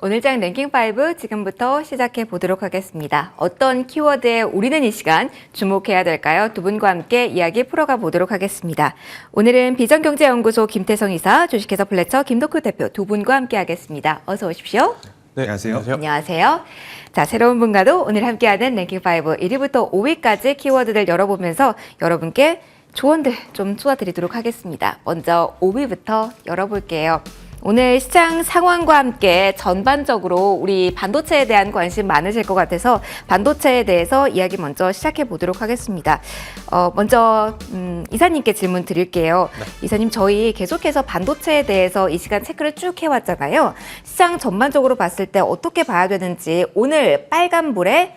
오늘 장 랭킹5 지금부터 시작해 보도록 하겠습니다. 어떤 키워드에 우리는 이 시간 주목해야 될까요? 두 분과 함께 이야기 풀어가 보도록 하겠습니다. 오늘은 비전경제연구소 김태성 이사, 주식회사 플래처 김덕후 대표 두 분과 함께 하겠습니다. 어서 오십시오. 네, 안녕하세요. 안녕하세요. 자, 새로운 분과도 오늘 함께하는 랭킹5 1위부터 5위까지 키워드들 열어보면서 여러분께 조언들 좀 쏘아드리도록 하겠습니다. 먼저 5위부터 열어볼게요. 오늘 시장 상황과 함께 전반적으로 우리 반도체에 대한 관심 많으실 것 같아서 반도체에 대해서 이야기 먼저 시작해 보도록 하겠습니다. 먼저 이사님께 질문 드릴게요. 네. 이사님, 저희 계속해서 반도체에 대해서 이 시간 체크를 쭉 해왔잖아요. 시장 전반적으로 봤을 때 어떻게 봐야 되는지 오늘 빨간불에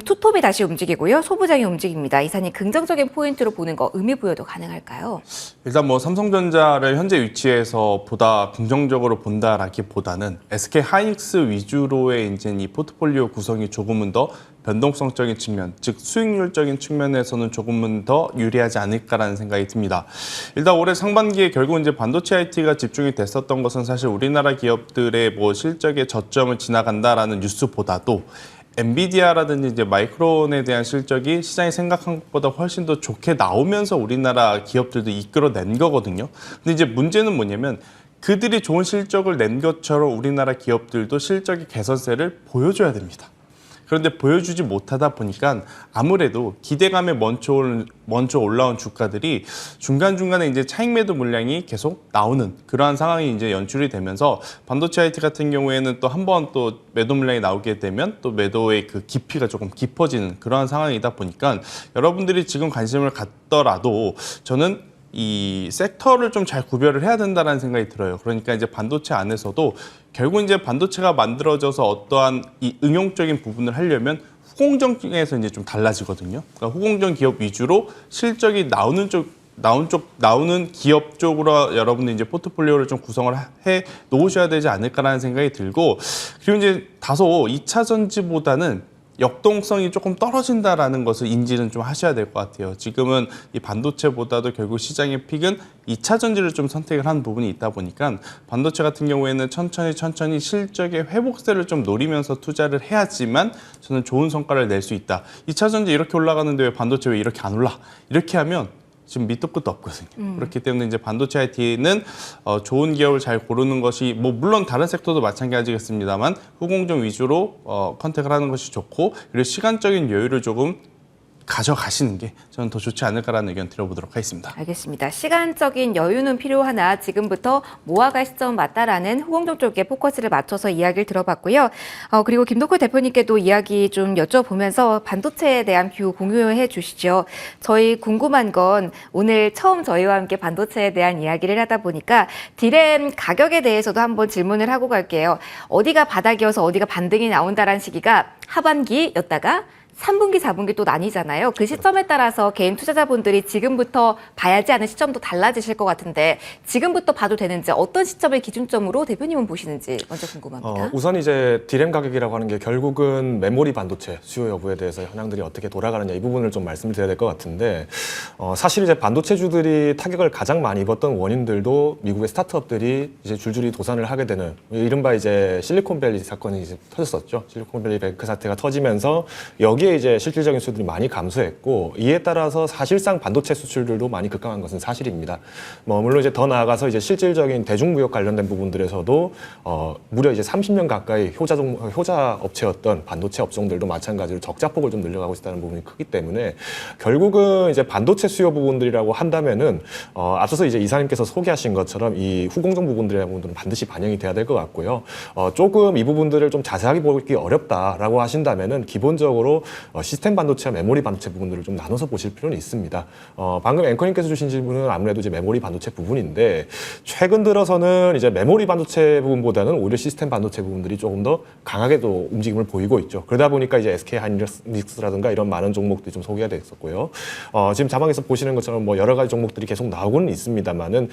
투톱이 다시 움직이고요. 소부장이 움직입니다. 이사님, 긍정적인 포인트로 보는 거 의미 부여도 가능할까요? 일단 뭐 삼성전자를 현재 위치에서 보다 긍정적으로 본다라기보다는 SK 하이닉스 위주로의 이제 이 포트폴리오 구성이 조금은 더 변동성적인 측면, 즉 수익률적인 측면에서는 조금은 더 유리하지 않을까라는 생각이 듭니다. 일단 올해 상반기에 결국 이제 반도체 IT가 집중이 됐었던 것은 사실 우리나라 기업들의 뭐 실적의 저점을 지나간다라는 뉴스보다도 엔비디아라든지 이제 마이크론에 대한 실적이 시장이 생각한 것보다 훨씬 더 좋게 나오면서 우리나라 기업들도 이끌어낸 거거든요. 근데 이제 문제는 뭐냐면 그들이 좋은 실적을 낸 것처럼 우리나라 기업들도 실적의 개선세를 보여줘야 됩니다. 그런데 보여주지 못하다 보니까 아무래도 기대감에 먼저 올라온 주가들이 중간중간에 이제 차익 매도 물량이 계속 나오는 그러한 상황이 이제 연출이 되면서 반도체 IT 같은 경우에는 또 한 번 또 매도 물량이 나오게 되면 또 매도의 그 깊이가 조금 깊어지는 그러한 상황이다 보니까 여러분들이 지금 관심을 갖더라도 저는 이 섹터를 좀 잘 구별을 해야 된다는 생각이 들어요. 그러니까 이제 반도체 안에서도 결국 이제 반도체가 만들어져서 어떠한 이 응용적인 부분을 하려면 후공정에서 이제 좀 달라지거든요. 그러니까 후공정 기업 위주로 실적이 나오는 기업 쪽으로 여러분들 이제 포트폴리오를 좀 구성을 해 놓으셔야 되지 않을까라는 생각이 들고, 그리고 이제 다소 2차 전지보다는 역동성이 조금 떨어진다라는 것을 인지는 좀 하셔야 될 것 같아요. 지금은 이 반도체보다도 결국 시장의 픽은 2차 전지를 좀 선택을 한 부분이 있다 보니까 반도체 같은 경우에는 천천히 실적의 회복세를 좀 노리면서 투자를 해야지만 저는 좋은 성과를 낼 수 있다. 2차 전지 이렇게 올라가는데 왜 반도체 왜 이렇게 안 올라? 이렇게 하면 지금 밑도 끝도 없거든요. 그렇기 때문에 이제 반도체 IT는 좋은 기업을 잘 고르는 것이 뭐 물론 다른 섹터도 마찬가지겠습니다만 후공정 위주로 컨택을 하는 것이 좋고, 그리고 시간적인 여유를 조금 가져가시는 게 저는 더 좋지 않을까라는 의견 드려보도록 하겠습니다. 알겠습니다. 시간적인 여유는 필요하나 지금부터 모아갈 시점 맞다라는 후공정 쪽에 포커스를 맞춰서 이야기를 들어봤고요. 그리고 김덕후 대표님께도 이야기 좀 여쭤보면서 반도체에 대한 뷰 공유해 주시죠. 저희 궁금한 건 오늘 처음 저희와 함께 반도체에 대한 이야기를 하다 보니까 디램 가격에 대해서도 한번 질문을 하고 갈게요. 어디가 바닥이어서 어디가 반등이 나온다라는 시기가 하반기였다가 3분기, 4분기 또 나뉘잖아요. 그 시점에 따라서 개인 투자자분들이 지금부터 봐야지 하는 시점도 달라지실 것 같은데 지금부터 봐도 되는지 어떤 시점을 기준점으로 대표님은 보시는지 먼저 궁금합니다. 우선 이제 디램 가격이라고 하는 게 결국은 메모리 반도체 수요 여부에 대해서 현황들이 어떻게 돌아가느냐 이 부분을 좀 말씀을 드려야 될 것 같은데 사실 이제 반도체주들이 타격을 가장 많이 입었던 원인들도 미국의 스타트업들이 이제 줄줄이 도산을 하게 되는 이른바 이제 실리콘밸리 사건이 이제 터졌었죠. 실리콘밸리 뱅크 사태가 터지면서 여기에 이제 실질적인 수출들이 많이 감소했고 이에 따라서 사실상 반도체 수출들도 많이 급감한 것은 사실입니다. 물론 이제 더 나아가서 이제 실질적인 대중무역 관련된 부분들에서도 무려 이제 30년 가까이 효자 업체였던 반도체 업종들도 마찬가지로 적자폭을 좀 늘려가고 있다는 부분이 크기 때문에 결국은 이제 반도체 수요 부분들이라고 한다면은 앞서서 이제 이사님께서 소개하신 것처럼 이 후공정 부분들이라는 부분들은 반드시 반영이 돼야 될 것 같고요. 조금 이 부분들을 좀 자세하게 보기 어렵다라고 하신다면은 기본적으로 시스템 반도체와 메모리 반도체 부분들을 좀 나눠서 보실 필요는 있습니다. 방금 앵커님께서 주신 질문은 아무래도 이제 메모리 반도체 부분인데 최근 들어서는 이제 메모리 반도체 부분보다는 오히려 시스템 반도체 부분들이 조금 더 강하게도 움직임을 보이고 있죠. 그러다 보니까 이제 SK 하이닉스라든가 이런 많은 종목들이 좀 소개가 됐었고요. 지금 자막에서 보시는 것처럼 뭐 여러 가지 종목들이 계속 나오고는 있습니다만은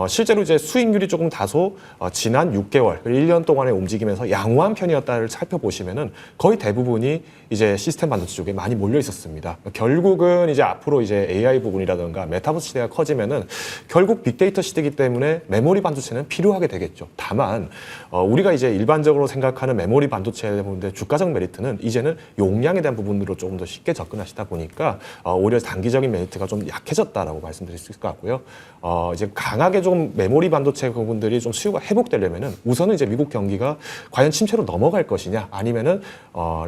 실제로 이제 수익률이 조금 다소 지난 6개월, 1년 동안의 움직임에서 양호한 편이었다를 살펴보시면은 거의 대부분이 이제 시스템 시스템 반도체 쪽에 많이 몰려 있었습니다. 결국은 이제 앞으로 이제 AI 부분이라든가 메타버스 시대가 커지면은 결국 빅데이터 시대이기 때문에 메모리 반도체는 필요하게 되겠죠. 다만 우리가 이제 일반적으로 생각하는 메모리 반도체 부분의 주가적 메리트는 이제는 용량에 대한 부분으로 조금 더 쉽게 접근하시다 보니까 오히려 단기적인 메리트가 좀 약해졌다라고 말씀드릴 수 있을 것 같고요. 이제 강하게 좀 메모리 반도체 부분들이 좀 수요가 회복되려면은 우선은 이제 미국 경기가 과연 침체로 넘어갈 것이냐 아니면은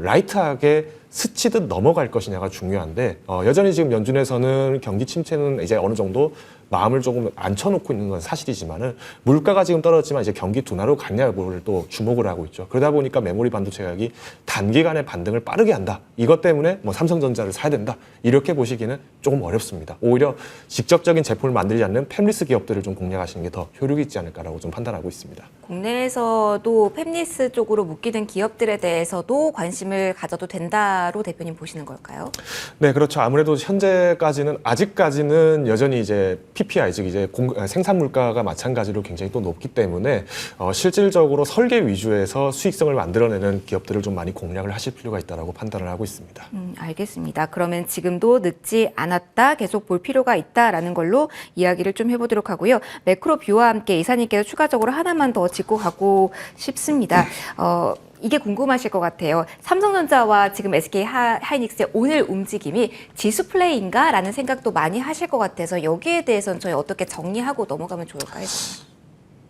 라이트하게 스치듯 넘어갈 것이냐가 중요한데 여전히 지금 연준에서는 경기 침체는 이제 어느 정도 마음을 조금 앉혀놓고 있는 건 사실이지만은 물가가 지금 떨어졌지만 이제 경기 둔화로 갔냐 여부를 또 주목을 하고 있죠. 그러다 보니까 메모리 반도체 가격이 단기간에 반등을 빠르게 한다. 이것 때문에 뭐 삼성전자를 사야 된다. 이렇게 보시기는 조금 어렵습니다. 오히려 직접적인 제품을 만들지 않는 팹리스 기업들을 좀 공략하시는 게 더 효력이 있지 않을까라고 좀 판단하고 있습니다. 국내에서도 팹리스 쪽으로 묶이는 기업들에 대해서도 관심을 가져도 된다로 대표님 보시는 걸까요? 네, 그렇죠. 아무래도 현재까지는 아직까지는 여전히 이제 PPI 즉 이제 생산 물가가 마찬가지로 굉장히 또 높기 때문에 실질적으로 설계 위주에서 수익성을 만들어내는 기업들을 좀 많이 공략을 하실 필요가 있다라고 판단을 하고 있습니다. 알겠습니다. 그러면 지금도 늦지 않았다, 계속 볼 필요가 있다라는 걸로 이야기를 좀 해보도록 하고요. 매크로 뷰와 함께 이사님께서 추가적으로 하나만 더 짚고 가고 싶습니다. 이게 궁금하실 것 같아요. 삼성전자와 지금 SK 하이닉스의 오늘 움직임이 지수 플레이인가? 라는 생각도 많이 하실 것 같아서 여기에 대해서는 저희 어떻게 정리하고 넘어가면 좋을까요?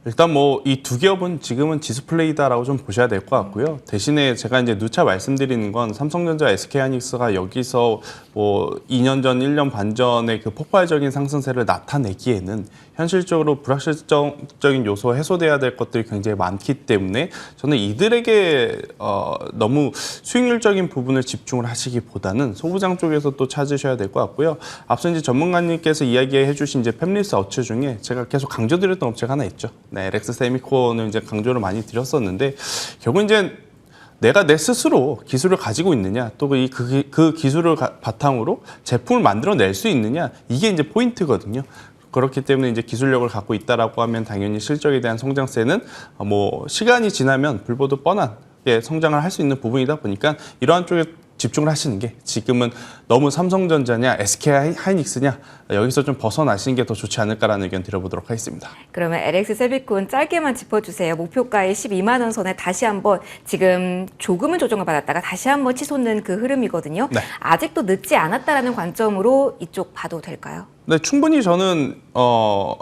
일단 뭐 이 두 기업은 지금은 지수 플레이다라고 좀 보셔야 될 것 같고요. 대신에 제가 이제 누차 말씀드리는 건 삼성전자, SK하이닉스가 여기서 뭐 2년 전, 1년 반 전에 그 폭발적인 상승세를 나타내기에는 현실적으로 불확실적인 요소 해소돼야 될 것들이 굉장히 많기 때문에 저는 이들에게 너무 수익률적인 부분을 집중을 하시기보다는 소부장 쪽에서 또 찾으셔야 될 것 같고요. 앞서 이제 전문가님께서 이야기해 주신 이제 팹리스 업체 중에 제가 계속 강조드렸던 업체가 하나 있죠. 네, 렉스 세미콘을 이제 강조를 많이 드렸었는데 결국 이제 내가 내 스스로 기술을 가지고 있느냐, 또 그 기술을 바탕으로 제품을 만들어낼 수 있느냐, 이게 이제 포인트거든요. 그렇기 때문에 이제 기술력을 갖고 있다라고 하면 당연히 실적에 대한 성장세는 뭐 시간이 지나면 불보듯 뻔하게 성장을 할 수 있는 부분이다 보니까 이러한 쪽에 집중을 하시는 게 지금은 너무 삼성전자냐 SK 하이닉스냐 여기서 좀 벗어나시는 게 더 좋지 않을까라는 의견 드려보도록 하겠습니다. 그러면 LX 세비콘 짧게만 짚어주세요. 목표가의 12만 원 선에 다시 한번 지금 조금은 조정을 받았다가 다시 한번 치솟는 그 흐름이거든요. 네. 아직도 늦지 않았다라는 관점으로 이쪽 봐도 될까요? 네, 충분히 저는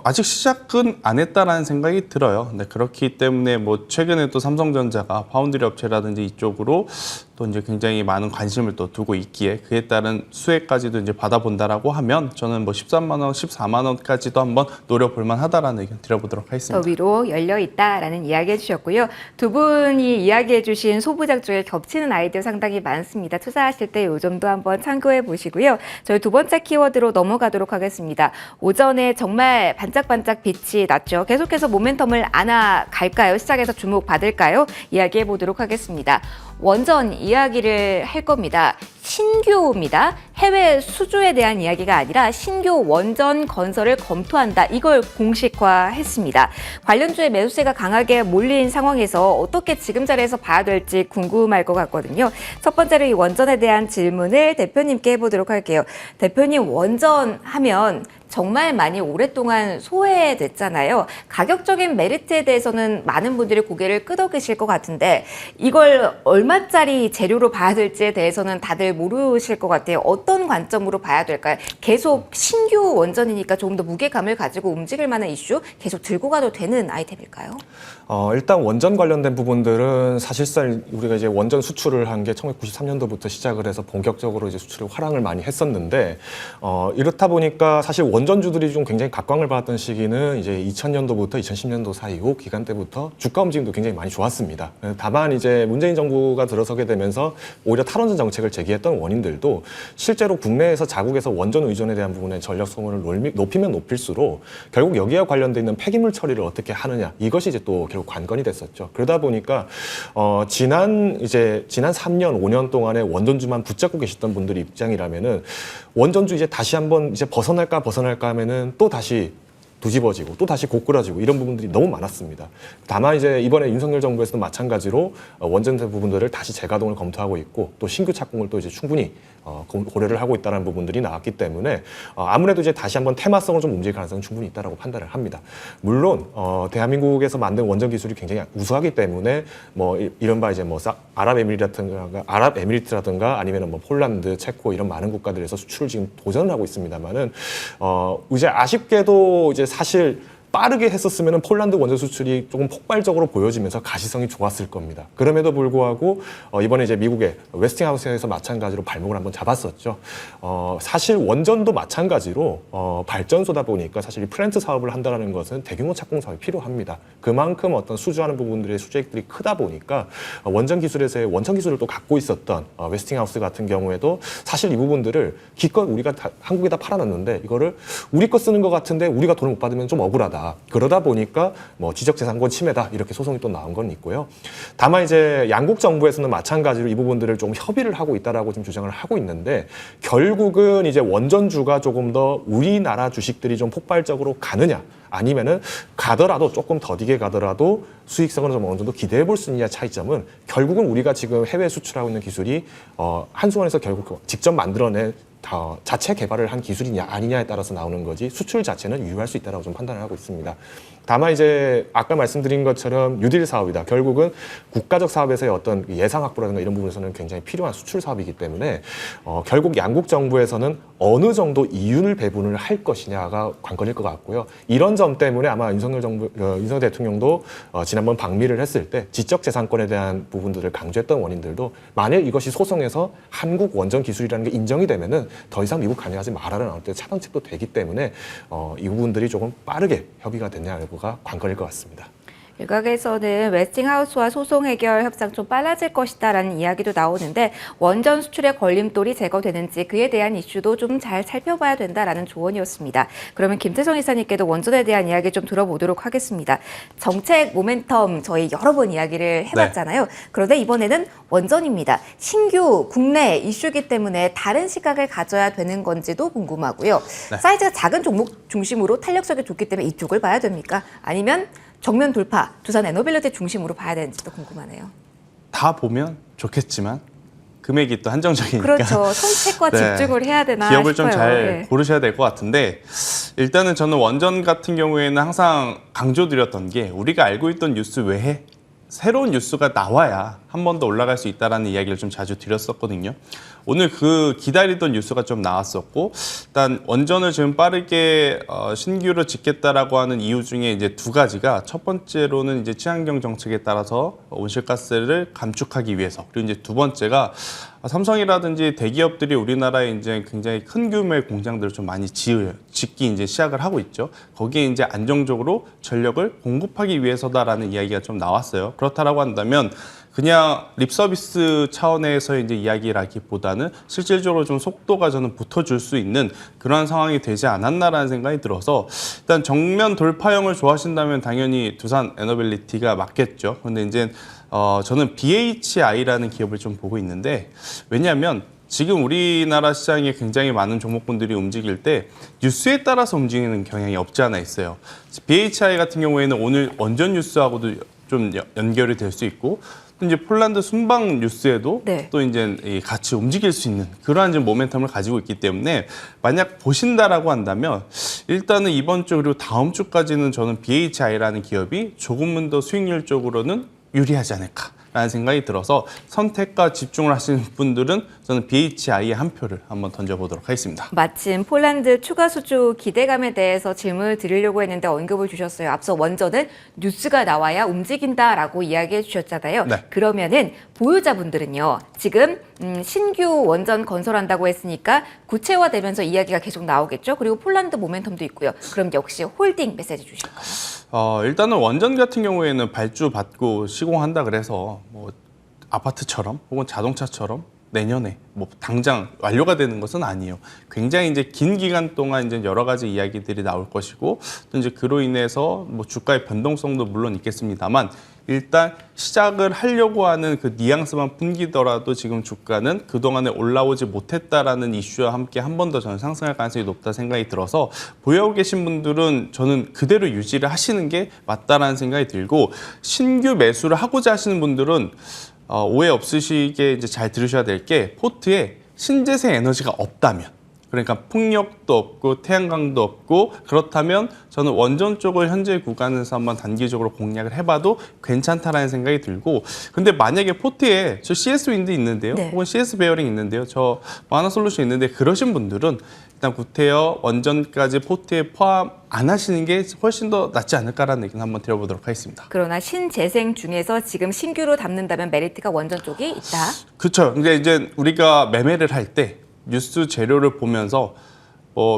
아직 시작은 안 했다라는 생각이 들어요. 네, 그렇기 때문에 뭐 최근에 또 삼성전자가 파운드리 업체라든지 이쪽으로 또 이제 굉장히 많은 관심을 또 두고 있기에 그에 따른 수혜까지도 이제 받아본다라고 하면 저는 뭐 13만 원, 14만 원까지도 한번 노려볼 만하다라는 의견 드려보도록 하겠습니다. 더 위로 열려 있다라는 이야기 해주셨고요. 두 분이 이야기해주신 소부장 쪽에 겹치는 아이디어 상당히 많습니다. 투자하실 때 이 점도 한번 참고해 보시고요. 저희 두 번째 키워드로 넘어가도록 하겠습니다. 오전에 정말 반짝반짝 빛이 났죠. 계속해서 모멘텀을 안아갈까요? 시장에서 주목받을까요? 이야기해 보도록 하겠습니다. 원전 이야기를 할 겁니다. 신규입니다. 해외 수주에 대한 이야기가 아니라 신규 원전 건설을 검토한다. 이걸 공식화했습니다. 관련주의 매수세가 강하게 몰린 상황에서 어떻게 지금 자리에서 봐야 될지 궁금할 것 같거든요. 첫 번째로 이 원전에 대한 질문을 대표님께 해보도록 할게요. 대표님, 원전 하면 정말 많이 오랫동안 소외됐잖아요. 가격적인 메리트에 대해서는 많은 분들이 고개를 끄덕이실 것 같은데 이걸 얼마짜리 재료로 봐야 될지에 대해서는 다들 모르실 것 같아요. 어떤 관점으로 봐야 될까요? 계속 신규 원전이니까 조금 더 무게감을 가지고 움직일 만한 이슈 계속 들고 가도 되는 아이템일까요? 일단 원전 관련된 부분들은 사실상 우리가 이제 원전 수출을 한 게 1993년도부터 시작을 해서 본격적으로 이제 수출을 화랑을 많이 했었는데 이렇다 보니까 사실 원전주들이 좀 굉장히 각광을 받았던 시기는 이제 2000년도부터 2010년도 사이고 기간 때부터 주가 움직임도 굉장히 많이 좋았습니다. 다만 이제 문재인 정부가 들어서게 되면서 오히려 탈원전 정책을 제기했던 원인들도 실제로 국내에서 자국에서 원전 의존에 대한 부분에 전력 소모를 높이면 높일수록 결국 여기와 관련돼 있는 폐기물 처리를 어떻게 하느냐 이것이 이제 또 결국 관건이 됐었죠. 그러다 보니까 지난 3년, 5년 동안에 원전주만 붙잡고 계셨던 분들의 입장이라면은 원전주 이제 다시 한번 이제 벗어날까 하면은 또 다시 뒤집어지고 또 다시 고꾸라지고 이런 부분들이 너무 많았습니다. 다만 이제 이번에 윤석열 정부에서도 마찬가지로 원전세 부분들을 다시 재가동을 검토하고 있고 또 신규 착공을 또 이제 충분히 고려를 하고 있다는 부분들이 나왔기 때문에 아무래도 이제 다시 한번 테마성을 좀 움직일 가능성은 충분히 있다라고 판단을 합니다. 물론 대한민국에서 만든 원전 기술이 굉장히 우수하기 때문에 뭐 이른바 이제 뭐 아랍에미리트라든가 아니면 뭐 폴란드, 체코 이런 많은 국가들에서 수출을 지금 도전을 하고 있습니다만은 이제 아쉽게도 이제 사실 빠르게 했었으면 폴란드 원전 수출이 조금 폭발적으로 보여지면서 가시성이 좋았을 겁니다. 그럼에도 불구하고 이번에 이제 미국의 웨스팅하우스에서 마찬가지로 발목을 한번 잡았었죠. 사실 원전도 마찬가지로 발전소다 보니까 사실 이 플랜트 사업을 한다는 것은 대규모 착공 사업이 필요합니다. 그만큼 어떤 수주하는 부분들의 수주액들이 크다 보니까 원전 기술에서의 원천 기술을 또 갖고 있었던 웨스팅하우스 같은 경우에도 사실 이 부분들을 기껏 우리가 한국에다 팔아놨는데 이거를 우리 거 쓰는 것 같은데 우리가 돈을 못 받으면 좀 억울하다. 그러다 보니까 뭐 지적재산권 침해다 이렇게 소송이 또 나온 건 있고요. 다만 이제 양국 정부에서는 마찬가지로 이 부분들을 좀 협의를 하고 있다라고 지금 주장을 하고 있는데 결국은 이제 원전주가 조금 더 우리나라 주식들이 좀 폭발적으로 가느냐 아니면은 가더라도 조금 더디게 가더라도 수익성을 좀 어느 정도 기대해 볼 수 있느냐 차이점은 결국은 우리가 지금 해외 수출하고 있는 기술이 한수원에서 결국 직접 만들어낸 자체 개발을 한 기술이냐 아니냐에 따라서 나오는 거지 수출 자체는 유효할 수 있다고 좀 판단을 하고 있습니다. 다만 이제 아까 말씀드린 것처럼 뉴딜 사업이다. 결국은 국가적 사업에서의 어떤 예산 확보라든가 이런 부분에서는 굉장히 필요한 수출 사업이기 때문에 결국 양국 정부에서는 어느 정도 이윤을 배분을 할 것이냐가 관건일 것 같고요. 이런 점 때문에 아마 윤석열 대통령도 지난번 방미를 했을 때 지적재산권에 대한 부분들을 강조했던 원인들도 만약 이것이 소송에서 한국 원전 기술이라는 게 인정이 되면은 더 이상 미국 관여하지 말아라는 어떤 차단책도 되기 때문에 이 부분들이 조금 빠르게 협의가 됐냐고가 관건일 것 같습니다. 일각에서는 웨스팅하우스와 소송 해결 협상 좀 빨라질 것이다라는 이야기도 나오는데 원전 수출의 걸림돌이 제거되는지 그에 대한 이슈도 좀 잘 살펴봐야 된다라는 조언이었습니다. 그러면 김태성 이사님께도 원전에 대한 이야기 좀 들어보도록 하겠습니다. 정책 모멘텀 저희 여러 번 이야기를 해봤잖아요. 네. 그런데 이번에는 원전입니다. 신규 국내 이슈이기 때문에 다른 시각을 가져야 되는 건지도 궁금하고요. 네. 사이즈가 작은 종목 중심으로 탄력성이 좋기 때문에 이쪽을 봐야 됩니까? 아니면 정면 돌파, 두산 에너빌리티 중심으로 봐야 되는지도 궁금하네요. 다 보면 좋겠지만 금액이 또 한정적이니까. 그렇죠. 선택과 집중을 해야 되나 기업을 싶어요. 좀 잘 고르셔야 될 것 같은데 일단은 저는 원전 같은 경우에는 항상 강조드렸던 게 우리가 알고 있던 뉴스 외에 새로운 뉴스가 나와야 한 번 더 올라갈 수 있다는 이야기를 좀 자주 드렸었거든요. 오늘 그 기다리던 뉴스가 좀 나왔었고 일단 원전을 지금 빠르게 신규로 짓겠다라고 하는 이유 중에 이제 두 가지가 첫 번째로는 이제 친환경 정책에 따라서 온실가스를 감축하기 위해서 그리고 이제 두 번째가 삼성이라든지 대기업들이 우리나라에 이제 굉장히 큰 규모의 공장들을 좀 많이 짓기 이제 시작을 하고 있죠. 거기에 이제 안정적으로 전력을 공급하기 위해서다라는 이야기가 좀 나왔어요. 그렇다라고 한다면 그냥 립서비스 차원에서 이제 이야기라기보다는 실질적으로 좀 속도가 저는 붙어줄 수 있는 그러한 상황이 되지 않았나라는 생각이 들어서 일단 정면 돌파형을 좋아하신다면 당연히 두산 에너빌리티가 맞겠죠. 근데 이제 저는 BHI라는 기업을 좀 보고 있는데 왜냐하면 지금 우리나라 시장에 굉장히 많은 종목군들이 움직일 때 뉴스에 따라서 움직이는 경향이 없지 않아 있어요. BHI 같은 경우에는 오늘 원전 뉴스하고도 좀 연결이 될 수 있고 또 이제 폴란드 순방 뉴스에도 또 이제 같이 움직일 수 있는 그러한 좀 모멘텀을 가지고 있기 때문에 만약 보신다라고 한다면 일단은 이번 주 그리고 다음 주까지는 저는 BHI라는 기업이 조금은 더 수익률적으로는 유리하지 않을까라는 생각이 들어서 선택과 집중을 하시는 분들은 저는 BHI에 한 표를 한번 던져보도록 하겠습니다. 마침 폴란드 추가 수주 기대감에 대해서 질문을 드리려고 했는데 언급을 주셨어요. 앞서 원전은 뉴스가 나와야 움직인다라고 이야기해 주셨잖아요. 네. 그러면은 보유자분들은요. 지금 신규 원전 건설한다고 했으니까 구체화되면서 이야기가 계속 나오겠죠. 그리고 폴란드 모멘텀도 있고요. 그럼 역시 홀딩 메시지 주실까요? 일단은 원전 같은 경우에는 발주 받고 시공한다 그래서 뭐 아파트처럼 혹은 자동차처럼 내년에 뭐 당장 완료가 되는 것은 아니에요. 굉장히 이제 긴 기간 동안 이제 여러 가지 이야기들이 나올 것이고 또 이제 그로 인해서 뭐 주가의 변동성도 물론 있겠습니다만 일단 시작을 하려고 하는 그 뉘앙스만 풍기더라도 지금 주가는 그동안에 올라오지 못했다라는 이슈와 함께 한 번 더 저는 상승할 가능성이 높다 생각이 들어서 보유하고 계신 분들은 저는 그대로 유지를 하시는 게 맞다라는 생각이 들고, 신규 매수를 하고자 하시는 분들은 오해 없으시게 이제 잘 들으셔야 될 게, 포트에 신재생 에너지가 없다면, 그러니까 풍력도 없고 태양광도 없고, 그렇다면 저는 원전 쪽을 현재 구간에서 한번 단기적으로 공략을 해봐도 괜찮다라는 생각이 들고, 근데 만약에 포트에 저 CS 윈드 있는데요, 네. 혹은 CS 베어링 있는데요, 저 하나 솔루션 있는데, 그러신 분들은 일단 구테어 원전까지 포트에 포함 안 하시는 게 훨씬 더 낫지 않을까라는 의견 한번 드려보도록 하겠습니다. 그러나 신재생 중에서 지금 신규로 담는다면 메리트가 원전 쪽이 있다. 그렇죠. 근데 이제 우리가 매매를 할 때 뉴스 재료를 보면서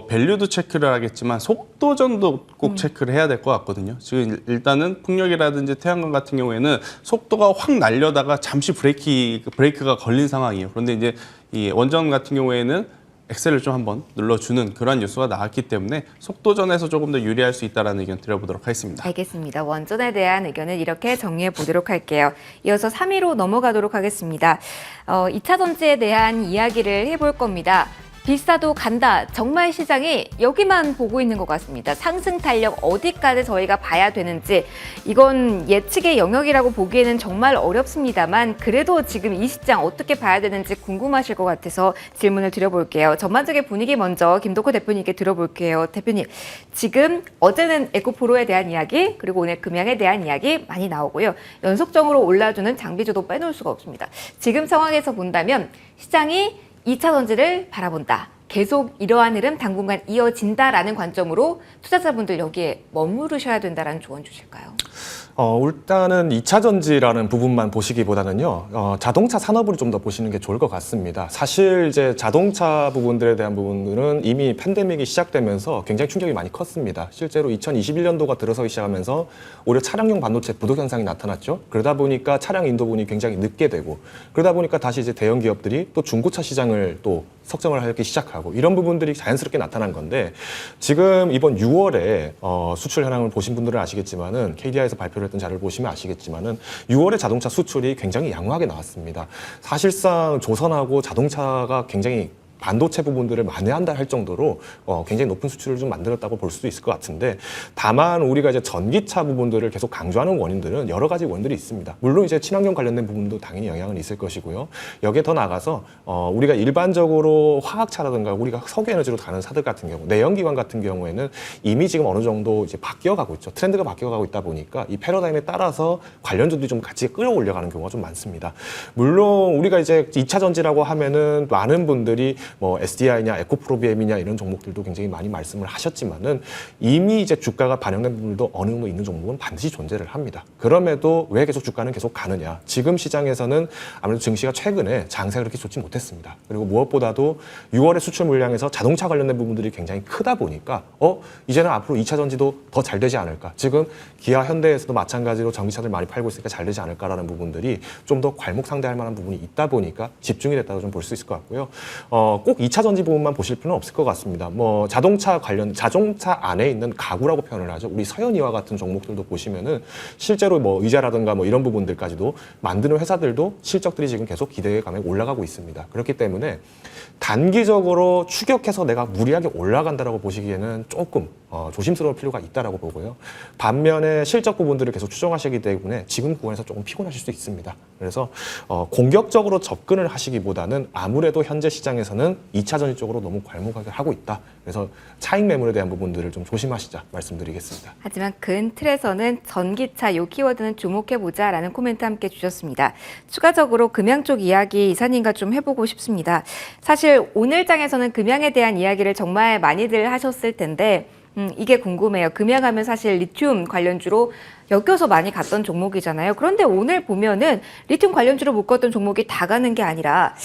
밸류도 체크를 하겠지만 속도전도 꼭 체크를 해야 될 것 같거든요. 지금 일단은 풍력이라든지 태양광 같은 경우에는 속도가 확 날려다가 잠시 브레이크가 걸린 상황이에요. 그런데 이제 이 원전 같은 경우에는 엑셀을 좀 한번 눌러주는 그런 뉴스가 나왔기 때문에 속도전에서 조금 더 유리할 수 있다는 의견 드려보도록 하겠습니다. 알겠습니다. 원전에 대한 의견을 이렇게 정리해 보도록 할게요. 이어서 3위로 넘어가도록 하겠습니다. 2차 전지에 대한 이야기를 해볼 겁니다. 비싸도 간다. 정말 시장이 여기만 보고 있는 것 같습니다. 상승 탄력 어디까지 저희가 봐야 되는지, 이건 예측의 영역이라고 보기에는 정말 어렵습니다만, 그래도 지금 이 시장 어떻게 봐야 되는지 궁금하실 것 같아서 질문을 드려볼게요. 전반적인 분위기 먼저 김덕호 대표님께 들어볼게요. 대표님, 지금 어제는 에코프로에 대한 이야기, 그리고 오늘 금양에 대한 이야기 많이 나오고요. 연속적으로 올라주는 장비주도 빼놓을 수가 없습니다. 지금 상황에서 본다면 시장이 2차 전지를 바라본다. 계속 이러한 흐름 당분간 이어진다라는 관점으로 투자자분들 여기에 머무르셔야 된다라는 조언 주실까요? 일단은 2차 전지라는 부분만 보시기보다는요, 자동차 산업을 좀 더 보시는 게 좋을 것 같습니다. 사실 이제 자동차 부분들에 대한 부분들은 이미 팬데믹이 시작되면서 굉장히 충격이 많이 컸습니다. 실제로 2021년도가 들어서기 시작하면서 오히려 차량용 반도체 부족 현상이 나타났죠. 그러다 보니까 차량 인도분이 굉장히 늦게 되고, 그러다 보니까 다시 이제 대형 기업들이 또 중고차 시장을 또 석점을 하기 시작하고, 이런 부분들이 자연스럽게 나타난 건데, 지금 이번 6월에 수출 현황을 보신 분들은 아시겠지만은, KDI에서 발표를 했던 자료를 보시면 아시겠지만은 6월에 자동차 수출이 굉장히 양호하게 나왔습니다. 사실상 조선하고 자동차가 굉장히 반도체 부분들을 만회한다 할 정도로 굉장히 높은 수출을 좀 만들었다고 볼 수도 있을 것 같은데, 다만 우리가 이제 전기차 부분들을 계속 강조하는 원인들은 여러 가지 원인들이 있습니다. 물론 이제 친환경 관련된 부분도 당연히 영향은 있을 것이고요. 여기에 더 나가서 우리가 일반적으로 화학차라든가 우리가 석유 에너지로 가는 사들 같은 경우, 내연기관 같은 경우에는 이미 지금 어느 정도 이제 바뀌어가고 있죠. 트렌드가 바뀌어가고 있다 보니까 이 패러다임에 따라서 관련주들이 좀 같이 끌어올려가는 경우가 좀 많습니다. 물론 우리가 이제 2차 전지라고 하면은 많은 분들이 뭐 SDI냐 에코프로비엠이냐 이런 종목들도 굉장히 많이 말씀을 하셨지만은, 이미 이제 주가가 반영된 부분도 어느 정도 있는 종목은 반드시 존재를 합니다. 그럼에도 왜 계속 주가는 계속 가느냐? 지금 시장에서는 아무래도 증시가 최근에 장세가 그렇게 좋지 못했습니다. 그리고 무엇보다도 6월의 수출 물량에서 자동차 관련된 부분들이 굉장히 크다 보니까 이제는 앞으로 2차 전지도 더 잘 되지 않을까? 지금 기아 현대에서도 마찬가지로 전기차들 많이 팔고 있으니까 잘 되지 않을까라는 부분들이 좀 더 괄목상대할 만한 부분이 있다 보니까 집중이 됐다고 좀 볼 수 있을 것 같고요. 꼭 2차 전지 부분만 보실 필요는 없을 것 같습니다. 뭐 자동차 안에 있는 가구라고 표현을 하죠. 우리 서현이와 같은 종목들도 보시면은 실제로 뭐 의자라든가 뭐 이런 부분들까지도 만드는 회사들도 실적들이 지금 계속 기대감에 올라가고 있습니다. 그렇기 때문에 단기적으로 추격해서 내가 무리하게 올라간다라고 보시기에는 조금 조심스러울 필요가 있다라고 보고요. 반면에 실적 부분들을 계속 추정하시기 때문에 지금 구간에서 조금 피곤하실 수 있습니다. 그래서 공격적으로 접근을 하시기보다는 아무래도 현재 시장에서는 2차 전지 쪽으로 너무 괄목하게 하고 있다. 그래서 차익 매물에 대한 부분들을 좀 조심하시자 말씀드리겠습니다. 하지만 근 틀에서는 전기차 요 키워드는 주목해보자라는 코멘트 함께 주셨습니다. 추가적으로 금양 쪽 이야기 이사님과 좀 해보고 싶습니다. 사실 오늘 장에서는 금양에 대한 이야기를 정말 많이들 하셨을 텐데 이게 궁금해요. 금양하면 사실 리튬 관련주로 엮여서 많이 갔던 종목이잖아요. 그런데 오늘 보면은 리튬 관련주로 묶었던 종목이 다 가는 게 아니라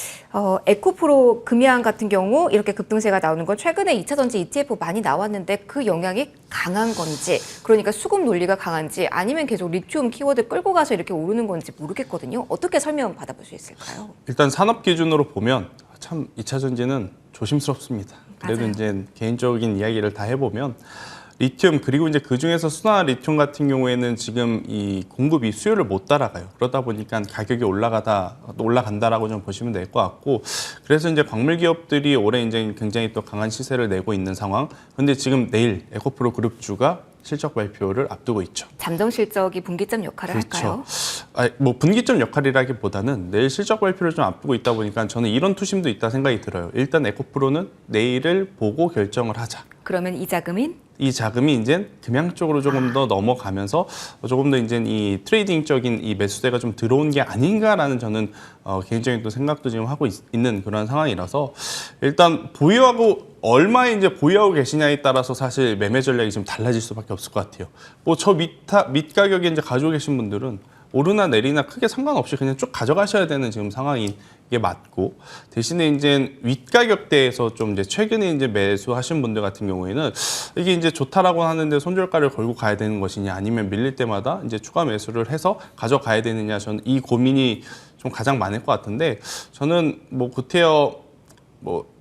에코프로 금양 같은 경우 이렇게 급등세가 나오는 건 최근에 2차 전지 ETF 많이 나왔는데 그 영향이 강한 건지, 그러니까 수급 논리가 강한지, 아니면 계속 리튬 키워드 끌고 가서 이렇게 오르는 건지 모르겠거든요. 어떻게 설명 받아볼 수 있을까요? 일단 산업 기준으로 보면 참 2차 전지는 조심스럽습니다. 그래도 맞아요. 이제 개인적인 이야기를 다 해보면 리튬 그리고 이제 그 중에서 순화 리튬 같은 경우에는 지금 이 공급이 수요를 못 따라가요. 그러다 보니까 가격이 올라간다라고 좀 보시면 될 것 같고, 그래서 이제 광물 기업들이 올해 이제 굉장히 또 강한 시세를 내고 있는 상황. 근데 지금 내일 에코프로 그룹주가 실적 발표를 앞두고 있죠. 잠정 실적이 분기점 역할을 할까요? 뭐 분기점 역할이라기보다는 내일 실적 발표를 좀 앞두고 있다 보니까 저는 이런 투심도 있다 생각이 들어요. 일단 에코프로는 내일을 보고 결정을 하자. 그러면 이 자금인? 이 자금이 이제 금양 쪽으로 조금 더 넘어가면서 조금 더 이제 이 트레이딩적인 이 매수세가 좀 들어온 게 아닌가라는 저는 개인적인 또 생각도 지금 하고 있는 그런 상황이라서 일단 보유하고 얼마에 이제 보유하고 계시냐에 따라서 사실 매매 전략이 좀 달라질 수밖에 없을 것 같아요. 뭐 저 밑 가격에 이제 가지고 계신 분들은 오르나 내리나 크게 상관없이 그냥 쭉 가져가셔야 되는 지금 상황인 게 맞고, 대신에 이제 윗가격대에서 좀 이제 최근에 이제 매수하신 분들 같은 경우에는 이게 이제 좋다라고 하는데 손절가를 걸고 가야 되는 것이냐, 아니면 밀릴 때마다 이제 추가 매수를 해서 가져가야 되느냐, 저는 이 고민이 좀 가장 많을 것 같은데, 저는 뭐 구태여 뭐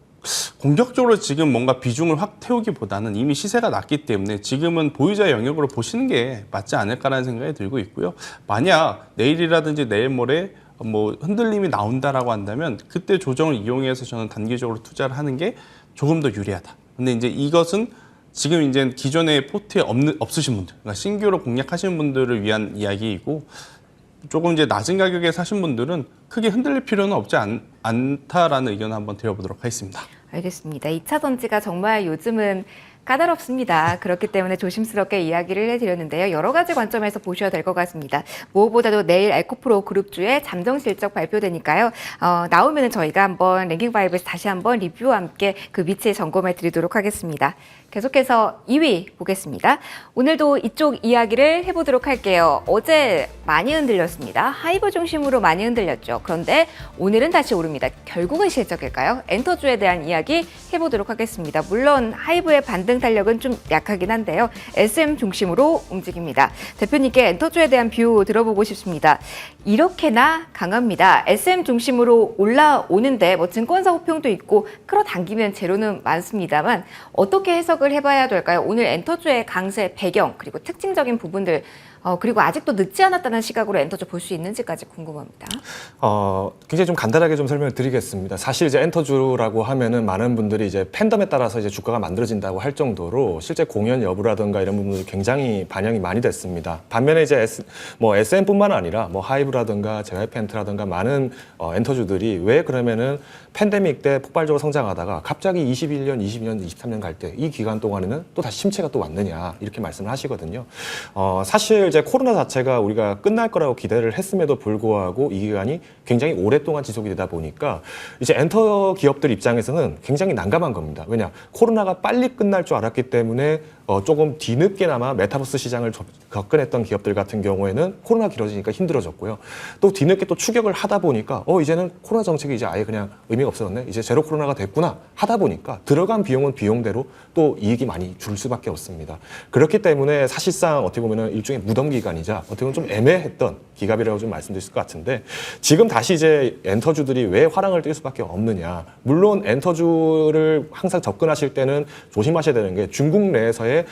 공격적으로 지금 뭔가 비중을 확 태우기보다는 이미 시세가 낮기 때문에 지금은 보유자 영역으로 보시는 게 맞지 않을까라는 생각이 들고 있고요. 만약 내일이라든지 내일 모레 뭐 흔들림이 나온다라고 한다면 그때 조정을 이용해서 저는 단기적으로 투자를 하는 게 조금 더 유리하다. 근데 이제 이것은 지금 이제 기존에 포트에 없으신 분들, 그러니까 신규로 공략하시는 분들을 위한 이야기이고, 조금 이제 낮은 가격에 사신 분들은 크게 흔들릴 필요는 없지 않다라는 의견을 한번 드려보도록 하겠습니다. 알겠습니다. 2차 전지가 정말 요즘은 까다롭습니다. 그렇기 때문에 조심스럽게 이야기를 해드렸는데요. 여러 가지 관점에서 보셔야 될 것 같습니다. 무엇보다도 내일 에코프로 그룹주의 잠정 실적 발표되니까요. 나오면 저희가 한번 랭킹5에서 다시 한번 리뷰와 함께 그 위치에 점검해 드리도록 하겠습니다. 계속해서 2위 보겠습니다. 오늘도 이쪽 이야기를 해보도록 할게요. 어제 많이 흔들렸습니다. 하이브 중심으로 많이 흔들렸죠. 그런데 오늘은 다시 오릅니다. 결국은 실적일까요? 엔터주에 대한 이야기 해보도록 하겠습니다. 물론 하이브의 반등 탄력은 좀 약하긴 한데요. SM 중심으로 움직입니다. 대표님께 엔터주에 대한 뷰 들어보고 싶습니다. 이렇게나 강합니다. SM 중심으로 올라오는데 뭐 증권사 호평도 있고 끌어당기면 재료는 많습니다만 어떻게 해석을 해봐야 될까요? 오늘 엔터주의 강세 배경 그리고 특징적인 부분들 그리고 아직도 늦지 않았다는 시각으로 엔터주 볼 수 있는지까지 궁금합니다. 굉장히 좀 간단하게 좀 설명을 드리겠습니다. 사실 이제 엔터주라고 하면은 많은 분들이 이제 팬덤에 따라서 이제 주가가 만들어진다고 할 정도로 실제 공연 여부라든가 이런 부분들이 굉장히 반영이 많이 됐습니다. 반면에 이제 SM뿐만 아니라 뭐 하이브라든가 JYP엔트라든가 많은 엔터주들이 왜 그러면은 팬데믹 때 폭발적으로 성장하다가 갑자기 21년, 22년, 23년 갈 때 이 기간 동안에는 또 다시 침체가 또 왔느냐 이렇게 말씀을 하시거든요. 사실 이제 코로나 자체가 우리가 끝날 거라고 기대를 했음에도 불구하고 이 기간이 굉장히 오랫동안 지속이 되다 보니까 이제 엔터 기업들 입장에서는 굉장히 난감한 겁니다. 왜냐? 코로나가 빨리 끝날 줄 알았기 때문에 조금 뒤늦게나마 메타버스 시장을 접근했던 기업들 같은 경우에는 코로나 길어지니까 힘들어졌고요. 또 뒤늦게 또 추격을 하다 보니까 이제는 코로나 정책이 이제 아예 그냥 의미가 없어졌네. 이제 제로 코로나가 됐구나 하다 보니까 들어간 비용은 비용대로 또 이익이 많이 줄 수밖에 없습니다. 그렇기 때문에 사실상 어떻게 보면은 일종의 무덤 기간이자 어떻게 보면 좀 애매했던 기갑이라고 좀 말씀드릴 것 같은데, 지금 다시 이제 엔터주들이 왜 화랑을 띨 수밖에 없느냐. 물론 엔터주를 항상 접근하실 때는 조심하셔야 되는 게 중국 내에서의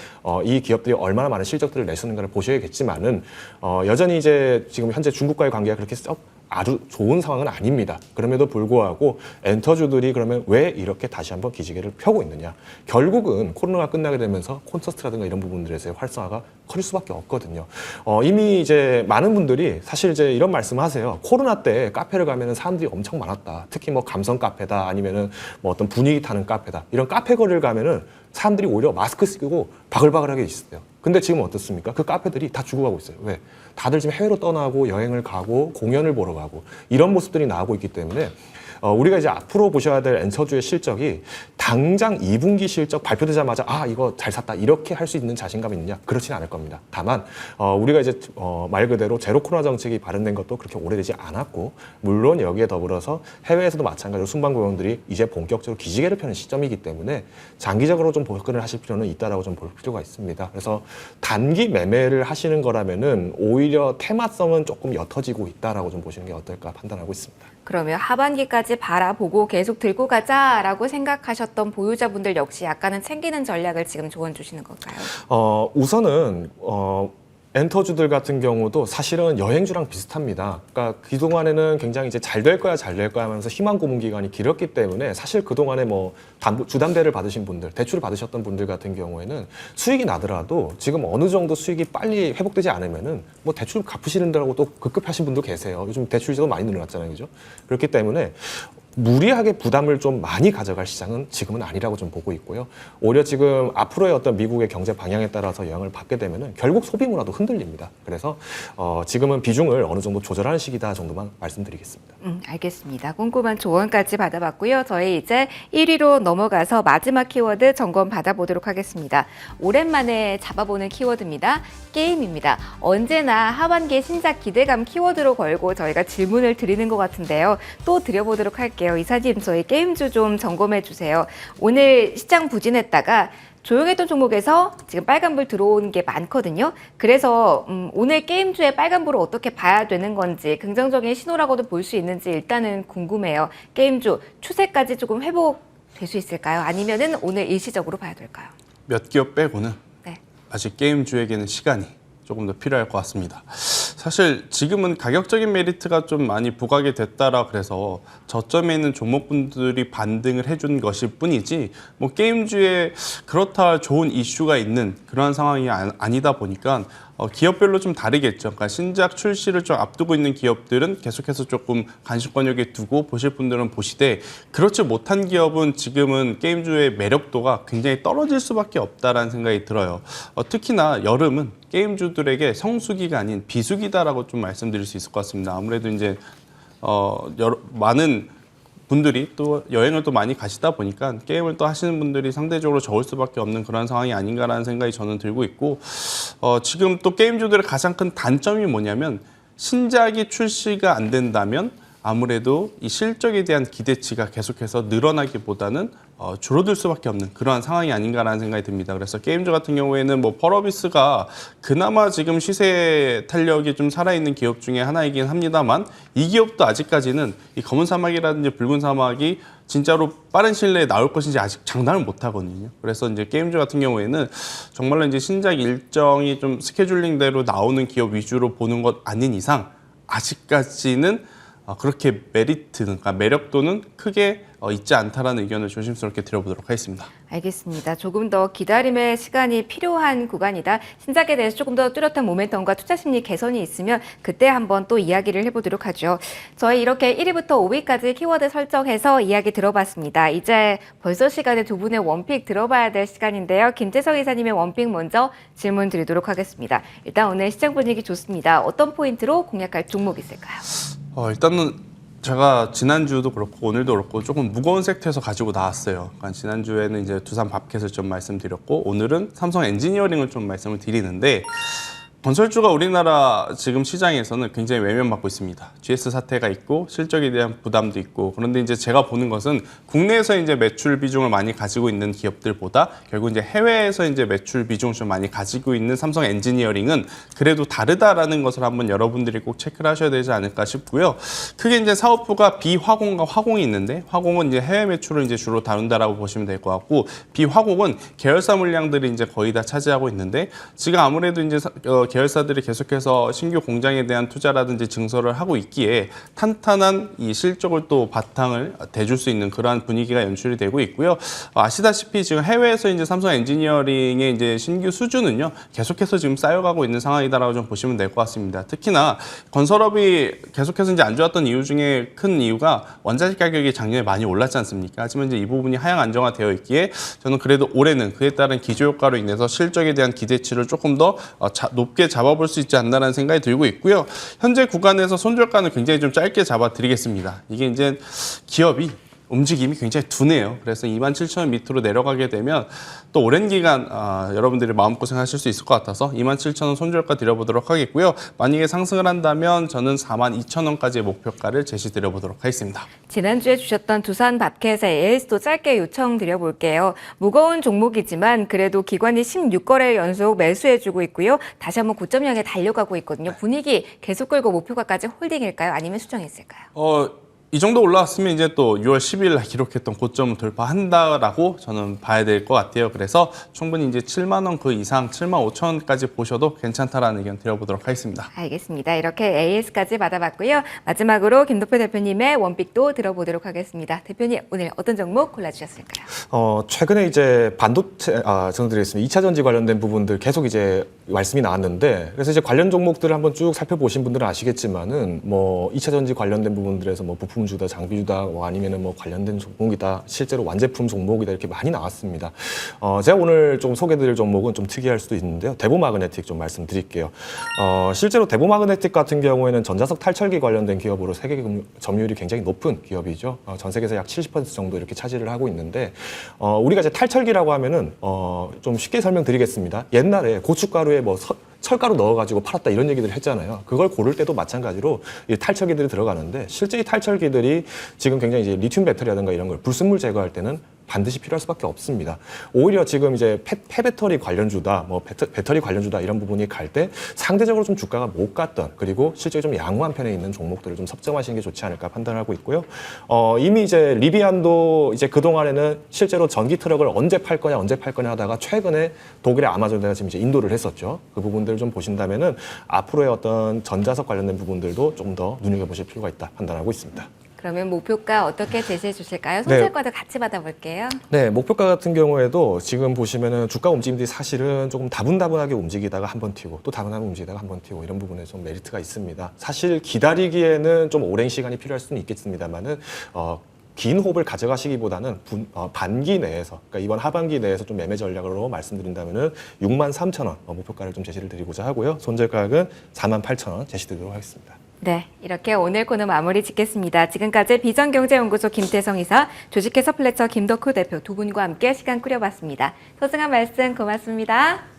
이 기업들이 얼마나 많은 실적들을 내쓰는가를 보셔야겠지만은 여전히 이제 지금 현재 중국과의 관계가 그렇게 아주 좋은 상황은 아닙니다. 그럼에도 불구하고 엔터주들이 그러면 왜 이렇게 다시 한번 기지개를 펴고 있느냐. 결국은 코로나가 끝나게 되면서 콘서트라든가 이런 부분들에서의 활성화가 커질 수밖에 없거든요. 이미 이제 많은 분들이 사실 이제 이런 말씀을 하세요. 코로나 때 카페를 가면은 사람들이 엄청 많았다. 특히 뭐 감성 카페다 아니면은 뭐 어떤 분위기 타는 카페다. 이런 카페 거리를 가면은 사람들이 오히려 마스크 쓰고 바글바글하게 있어요. 근데 지금 어떻습니까? 그 카페들이 다 죽어가고 있어요. 왜? 다들 지금 해외로 떠나고 여행을 가고 공연을 보러 가고 이런 모습들이 나오고 있기 때문에 우리가 이제 앞으로 보셔야 될 엔터주의 실적이 당장 2분기 실적 발표되자마자 이거 잘 샀다 이렇게 할 수 있는 자신감이 있느냐? 그렇지는 않을 겁니다. 다만 우리가 이제 말 그대로 제로 코로나 정책이 발효된 것도 그렇게 오래되지 않았고, 물론 여기에 더불어서 해외에서도 마찬가지로 순방 고용들이 이제 본격적으로 기지개를 펴는 시점이기 때문에 장기적으로 좀 접근을 하실 필요는 있다라고 좀 볼 필요가 있습니다. 그래서 단기 매매를 하시는 거라면은 오히려 테마성은 조금 옅어지고 있다라고 좀 보시는 게 어떨까 판단하고 있습니다. 그러면 하반기까지 바라보고 계속 들고 가자라고 생각하셨던 보유자분들 역시 약간은 챙기는 전략을 지금 조언 주시는 걸까요? 우선은 엔터주들 같은 경우도 사실은 여행주랑 비슷합니다. 그러니까 그동안에는 굉장히 이제 잘 될 거야, 잘 될 거야 하면서 희망 고문 기간이 길었기 때문에 사실 그동안에 뭐 주담대를 받으신 분들, 대출을 받으셨던 분들 같은 경우에는 수익이 나더라도 지금 어느 정도 수익이 빨리 회복되지 않으면은 뭐 대출 갚으시는다고 또 급급하신 분도 계세요. 요즘 대출제도 많이 늘어났잖아요. 그죠? 그렇기 때문에 무리하게 부담을 좀 많이 가져갈 시장은 지금은 아니라고 좀 보고 있고요. 오히려 지금 앞으로의 어떤 미국의 경제 방향에 따라서 영향을 받게 되면은 결국 소비 문화도 흔들립니다. 그래서 지금은 비중을 어느 정도 조절하는 시기다 정도만 말씀드리겠습니다. 알겠습니다. 꼼꼼한 조언까지 받아봤고요. 저희 이제 1위로 넘어가서 마지막 키워드 점검 받아보도록 하겠습니다. 오랜만에 잡아보는 키워드입니다. 게임입니다. 언제나 하반기 신작 기대감 키워드로 걸고 저희가 질문을 드리는 것 같은데요. 또 드려보도록 할게요. 이사님, 저희 게임주 좀 점검해 주세요. 오늘 시장 부진했다가 조용했던 종목에서 지금 빨간불 들어온 게 많거든요. 그래서 오늘 게임주의 빨간불을 어떻게 봐야 되는 건지, 긍정적인 신호라고도 볼 수 있는지 일단은 궁금해요. 게임주 추세까지 조금 회복될 수 있을까요? 아니면은 오늘 일시적으로 봐야 될까요? 몇 기업 빼고는 네. 아직 게임주에게는 시간이 조금 더 필요할 것 같습니다. 사실 지금은 가격적인 메리트가 좀 많이 부각이 됐다라 그래서 저점에 있는 종목분들이 반등을 해준 것일 뿐이지 뭐 게임주에 그렇다 할 좋은 이슈가 있는 그러한 상황이 아니다 보니까 기업별로 좀 다르겠죠. 그러니까 신작 출시를 좀 앞두고 있는 기업들은 계속해서 조금 관심권역에 두고 보실 분들은 보시되 그렇지 못한 기업은 지금은 게임주의 매력도가 굉장히 떨어질 수밖에 없다라는 생각이 들어요. 특히나 여름은 게임주들에게 성수기가 아닌 비수기다라고 좀 말씀드릴 수 있을 것 같습니다. 아무래도 이제 많은 분들이 또 여행을 또 많이 가시다 보니까 게임을 또 하시는 분들이 상대적으로 적을 수밖에 없는 그런 상황이 아닌가라는 생각이 저는 들고 있고 지금 또 게임주들의 가장 큰 단점이 뭐냐면 신작이 출시가 안 된다면 아무래도 이 실적에 대한 기대치가 계속해서 늘어나기보다는 줄어들 수밖에 없는 그러한 상황이 아닌가라는 생각이 듭니다. 그래서 게임주 같은 경우에는 뭐 펄어비스가 그나마 지금 시세 탄력이 좀 살아있는 기업 중에 하나이긴 합니다만 이 기업도 아직까지는 이 검은 사막이라든지 붉은 사막이 진짜로 빠른 시일 내에 나올 것인지 아직 장담을 못 하거든요. 그래서 이제 게임주 같은 경우에는 정말로 이제 신작 일정이 좀 스케줄링대로 나오는 기업 위주로 보는 것 아닌 이상 아직까지는 그렇게 메리트는, 그러니까 매력도는 크게 있지 않다라는 의견을 조심스럽게 드려보도록 하겠습니다. 알겠습니다. 조금 더 기다림의 시간이 필요한 구간이다. 신작에 대해서 조금 더 뚜렷한 모멘텀과 투자 심리 개선이 있으면 그때 한번 또 이야기를 해보도록 하죠. 저희 이렇게 1위부터 5위까지 키워드 설정해서 이야기 들어봤습니다. 이제 벌써 시간에 두 분의 원픽 들어봐야 될 시간인데요. 김재석 이사님의 원픽 먼저 질문 드리도록 하겠습니다. 일단 오늘 시장 분위기 좋습니다. 어떤 포인트로 공략할 종목 있을까요? 일단은 제가 지난주도 그렇고 오늘도 그렇고 조금 무거운 섹터에서 가지고 나왔어요. 그러니까 지난주에는 이제 두산 밥켓을 좀 말씀드렸고 오늘은 삼성 엔지니어링을 좀 말씀을 드리는데 건설주가 우리나라 지금 시장에서는 굉장히 외면받고 있습니다. GS 사태가 있고 실적에 대한 부담도 있고 그런데 이제 제가 보는 것은 국내에서 이제 매출 비중을 많이 가지고 있는 기업들보다 결국 이제 해외에서 이제 매출 비중을 좀 많이 가지고 있는 삼성 엔지니어링은 그래도 다르다라는 것을 한번 여러분들이 꼭 체크를 하셔야 되지 않을까 싶고요. 크게 이제 사업부가 비화공과 화공이 있는데 화공은 이제 해외 매출을 이제 주로 다룬다라고 보시면 될 것 같고 비화공은 계열사 물량들이 이제 거의 다 차지하고 있는데 지금 아무래도 이제 계열사들이 계속해서 신규 공장에 대한 투자라든지 증설을 하고 있기에 탄탄한 이 실적을 또 바탕을 대줄 수 있는 그러한 분위기가 연출이 되고 있고요. 아시다시피 지금 해외에서 이제 삼성 엔지니어링의 이제 신규 수주는요 계속해서 지금 쌓여가고 있는 상황이다라고 좀 보시면 될 것 같습니다. 특히나 건설업이 계속해서 이제 안 좋았던 이유 중에 큰 이유가 원자재 가격이 작년에 많이 올랐지 않습니까? 하지만 이제 이 부분이 하향 안정화되어 있기에 저는 그래도 올해는 그에 따른 기저효과로 인해서 실적에 대한 기대치를 조금 더 높게 잡아볼 수 있지 않나라는 생각이 들고 있고요. 현재 구간에서 손절가는 굉장히 좀 짧게 잡아드리겠습니다. 이게 이제 기업이 움직임이 굉장히 둔해요. 그래서 27,000원 밑으로 내려가게 되면 또 오랜 기간 여러분들이 마음고생하실 수 있을 것 같아서 27,000원 손절가 드려보도록 하겠고요. 만약에 상승을 한다면 저는 42,000원까지의 목표가를 제시드려보도록 하겠습니다. 지난주에 주셨던 두산 밥켓의 AS도 짧게 요청드려볼게요. 무거운 종목이지만 그래도 기관이 16거래 연속 매수해주고 있고요. 다시 한번 고점 향해 달려가고 있거든요. 분위기 계속 끌고 목표가까지 홀딩일까요? 아니면 수정이 있을까요? 이 정도 올라왔으면 이제 또 6월 10일 기록했던 고점을 돌파한다라고 저는 봐야 될 것 같아요. 그래서 충분히 이제 7만 원 그 이상 7만 5천 원까지 보셔도 괜찮다라는 의견 드려보도록 하겠습니다. 알겠습니다. 이렇게 AS까지 받아봤고요. 마지막으로 김도표 대표님의 원픽도 들어보도록 하겠습니다. 대표님 오늘 어떤 종목 골라주셨을까요? 최근에 이제 반도체, 전해드리겠습니다. 2차 전지 관련된 부분들 계속 이제 말씀이 나왔는데, 그래서 이제 관련 종목들을 한번 쭉 살펴보신 분들은 아시겠지만은, 뭐 2차 전지 관련된 부분들에서 뭐 부품주다, 장비주다, 뭐 아니면은 뭐 관련된 종목이다, 실제로 완제품 종목이다 이렇게 많이 나왔습니다. 제가 오늘 좀 소개드릴 종목은 좀 특이할 수도 있는데요. 대보마그네틱 좀 말씀드릴게요. 실제로 대보마그네틱 같은 경우에는 전자석 탈철기 관련된 기업으로 세계 점유율이 굉장히 높은 기업이죠. 전 세계에서 약 70% 정도 이렇게 차지를 하고 있는데, 우리가 이제 탈철기라고 하면은 좀 쉽게 설명드리겠습니다. 옛날에 고춧가루에 뭐 철가루 넣어가지고 팔았다 이런 얘기들을 했잖아요. 그걸 고를 때도 마찬가지로 이 탈철기들이 들어가는데, 실제 이 탈철기들이 지금 굉장히 이제 리튬 배터리라든가 이런 걸 불순물 제거할 때는 반드시 필요할 수밖에 없습니다. 오히려 지금 이제 폐배터리 관련주다, 뭐 배터리 관련주다 이런 부분이 갈 때 상대적으로 좀 주가가 못 갔던, 그리고 실제 좀 양호한 편에 있는 종목들을 좀 섭정하시는 게 좋지 않을까 판단하고 있고요. 이미 이제 리비안도 이제 그 동안에는 실제로 전기 트럭을 언제 팔 거냐 하다가 최근에 독일의 아마존에가 지금 이제 인도를 했었죠. 그 부분들을 좀 보신다면은 앞으로의 어떤 전자석 관련된 부분들도 좀 더 눈여겨보실 필요가 있다 판단하고 있습니다. 그러면 목표가 어떻게 제시해 주실까요? 손절가도 같이 받아볼게요. 네, 목표가 같은 경우에도 지금 보시면은 주가 움직임들이 사실은 조금 다분다분하게 움직이다가 한번 튀고 또 다분하게 움직이다가 한번 튀고 이런 부분에 좀 메리트가 있습니다. 사실 기다리기에는 좀 오랜 시간이 필요할 수는 있겠습니다만은 긴 호흡을 가져가시기보다는 반기 내에서, 그러니까 이번 하반기 내에서 좀 매매 전략으로 말씀드린다면은 63,000원 목표가를 좀 제시를 드리고자 하고요. 손절가격은 48,000원 제시드리도록 하겠습니다. 네, 이렇게 오늘 코너 마무리 짓겠습니다. 지금까지 비전경제연구소 김태성 이사, 주식회사 플래처 김덕후 대표 두 분과 함께 시간 꾸려봤습니다. 소중한 말씀 고맙습니다.